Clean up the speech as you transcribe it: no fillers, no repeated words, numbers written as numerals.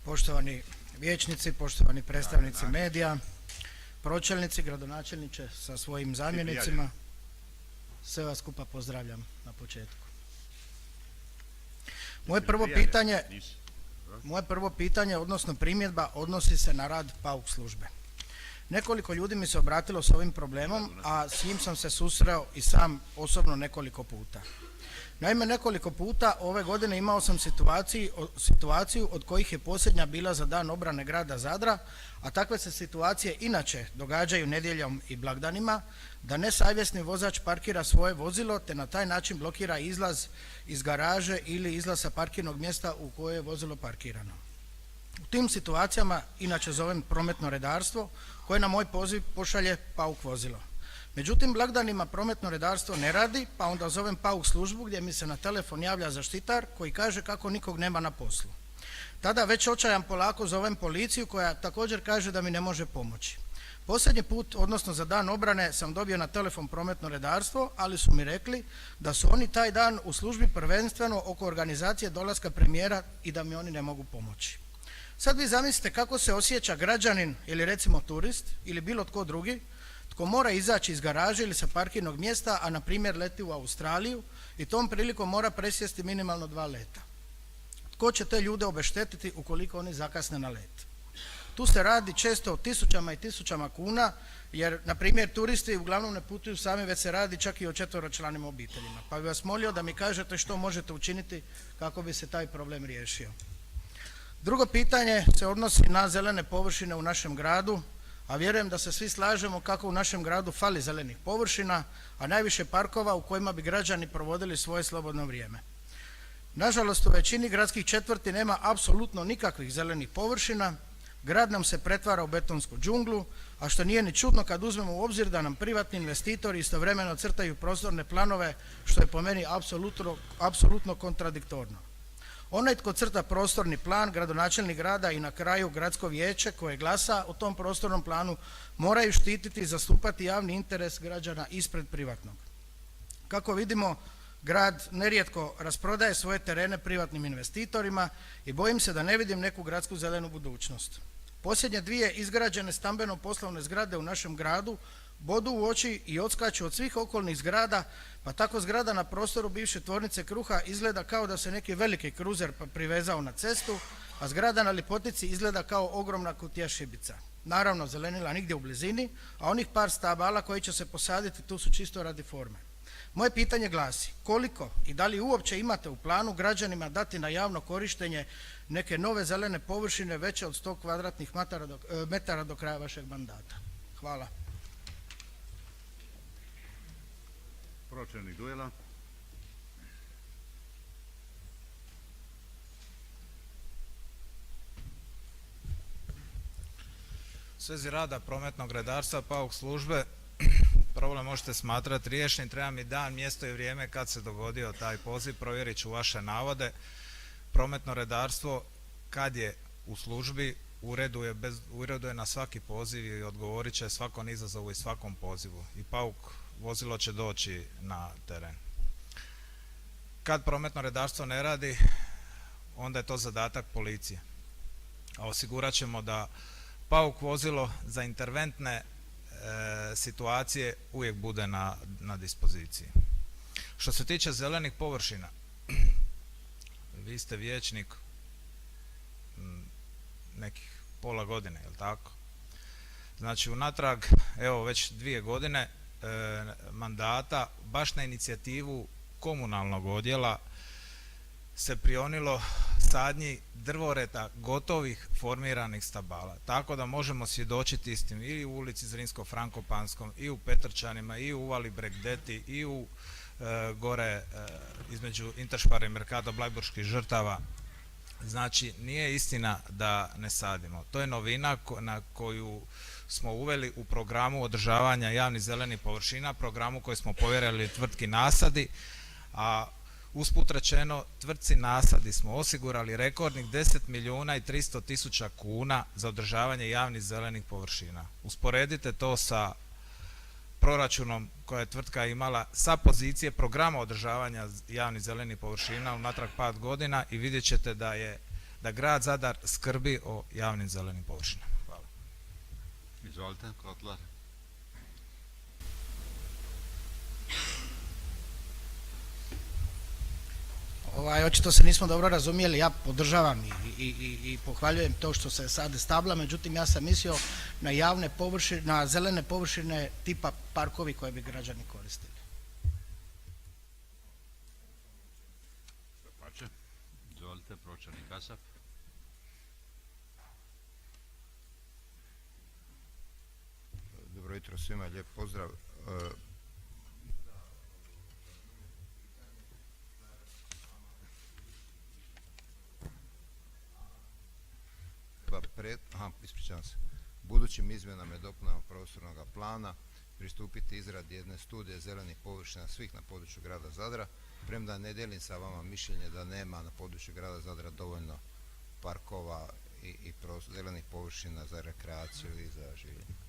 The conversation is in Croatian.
Poštovani vijećnici, poštovani predstavnici medija, pročelnici, gradonačelniče sa svojim zamjenicima, sve vas skupa pozdravljam na početku. Moje prvo pitanje, odnosno primjedba, odnosi se na rad PAUK službe. Nekoliko ljudi mi se obratilo s ovim problemom, a s njim sam se susreo i sam osobno nekoliko puta. Naime, nekoliko puta ove godine imao sam situaciju od kojih je posljednja bila za Dan obrane grada Zadra, a takve se situacije inače događaju nedjeljom i blagdanima, da nesavjesni vozač parkira svoje vozilo te na taj način blokira izlaz iz garaže ili izlaz sa parkirnog mjesta u koje je vozilo parkirano. U tim situacijama inače zovem prometno redarstvo koje na moj poziv pošalje PAUK vozilo. Međutim, blagdanima prometno redarstvo ne radi, pa onda zovem PAUK službu gdje mi se na telefon javlja zaštitar koji kaže kako nikog nema na poslu. Tada već očajan polako zovem policiju koja također kaže da mi ne može pomoći. Posljednji put, odnosno za Dan obrane, sam dobio na telefon prometno redarstvo, ali su mi rekli da su oni taj dan u službi prvenstveno oko organizacije dolaska premijera i da mi oni ne mogu pomoći. Sad vi zamislite kako se osjeća građanin ili recimo turist ili bilo tko drugi tko mora izaći iz garaže ili sa parkirnog mjesta, a na primjer leti u Australiju i tom prilikom mora presjesti minimalno 2 leta. Tko će te ljude obeštetiti ukoliko oni zakasne na let? Tu se radi često o tisućama i tisućama kuna, jer na primjer turisti uglavnom ne putuju sami, već se radi čak i o 4-članim obiteljima. Pa bih vas molio da mi kažete što možete učiniti kako bi se taj problem riješio. Drugo pitanje se odnosi na zelene površine u našem gradu, a vjerujem da se svi slažemo kako u našem gradu fali zelenih površina, a najviše parkova u kojima bi građani provodili svoje slobodno vrijeme. Nažalost, u većini gradskih četvrti nema apsolutno nikakvih zelenih površina, grad nam se pretvara u betonsku džunglu, a što nije ni čudno kad uzmemo u obzir da nam privatni investitori istovremeno crtaju prostorne planove, što je po meni apsolutno kontradiktorno. Onaj tko crta prostorni plan, gradonačelnik grada i na kraju gradsko vijeće koje glasa o tom prostornom planu moraju štititi i zastupati javni interes građana ispred privatnog. Kako vidimo, grad nerijetko rasprodaje svoje terene privatnim investitorima i bojim se da ne vidim neku gradsku zelenu budućnost. Posljednje 2 izgrađene stambeno-poslovne zgrade u našem gradu bodu u oči i odskaču od svih okolnih zgrada, pa tako zgrada na prostoru bivše tvornice kruha izgleda kao da se neki veliki kruzer privezao na cestu, a zgrada na Lipotici izgleda kao ogromna kutija šibica. Naravno, zelenila nigdje u blizini, a onih par stabala koji će se posaditi tu su čisto radi forme. Moje pitanje glasi, koliko i da li uopće imate u planu građanima dati na javno korištenje neke nove zelene površine veće od 100 kvadratnih metara do kraja vašeg mandata? Hvala. Pročelnik Dujela. U svezi rada prometnog redarstva PAUK službe problem možete smatrati riješenim. Treba mi dan, mjesto i vrijeme kad se dogodio taj poziv, provjerit ću vaše navode. Prometno redarstvo kad je u službi ureduje na svaki poziv i odgovorit će svakom izazovu i svakom pozivu. I PAUK vozilo će doći na teren. Kad prometno redarstvo ne radi, onda je to zadatak policije. A osigurat ćemo da PAUK vozilo za interventne situacije uvijek bude na dispoziciji. Što se tiče zelenih površina, vi ste vijećnik nekih pola godine, jel tako? Znači unatrag, evo već 2 godine mandata, baš na inicijativu komunalnog odjela se prionilo sadnji drvoreda gotovih formiranih stabala. Tako da možemo svjedočiti istim i u ulici Zrinsko-Frankopanskom, i u Petrčanima, i u Uvali Bregdeti, i u gore između Interšpara i Merkado Blajburških žrtava. Znači, nije istina da ne sadimo. To je novina na koju smo uveli u programu održavanja javnih zelenih površina, programu koji smo povjerili tvrtki Nasadi, a usput rečeno, tvrtci Nasadi smo osigurali rekordnih 10.300.000 kuna za održavanje javnih zelenih površina. Usporedite to sa proračunom koje je tvrtka imala sa pozicije programa održavanja javnih zelenih površina unatrag 5 godina i vidjet ćete da je da grad Zadar skrbi o javnim zelenim površinama. Hvala. Izvolite, Kotlar. Očito se nismo dobro razumjeli, ja podržavam i pohvaljujem to što se sad stabla, međutim ja sam mislio na javne površine, na zelene površine tipa parkovi koje bi građani koristili. Dapače. Izvolite, pročelnik Asap. Dobro jutro svima, lijep pozdrav. Ispričavam se. Budućim izmjenama i dopunama prostornog plana pristupiti izradi jedne studije zelenih površina svih na području grada Zadra, premda ne dijelim sa vama mišljenje da nema na području grada Zadra dovoljno parkova i zelenih površina za rekreaciju i za življenje.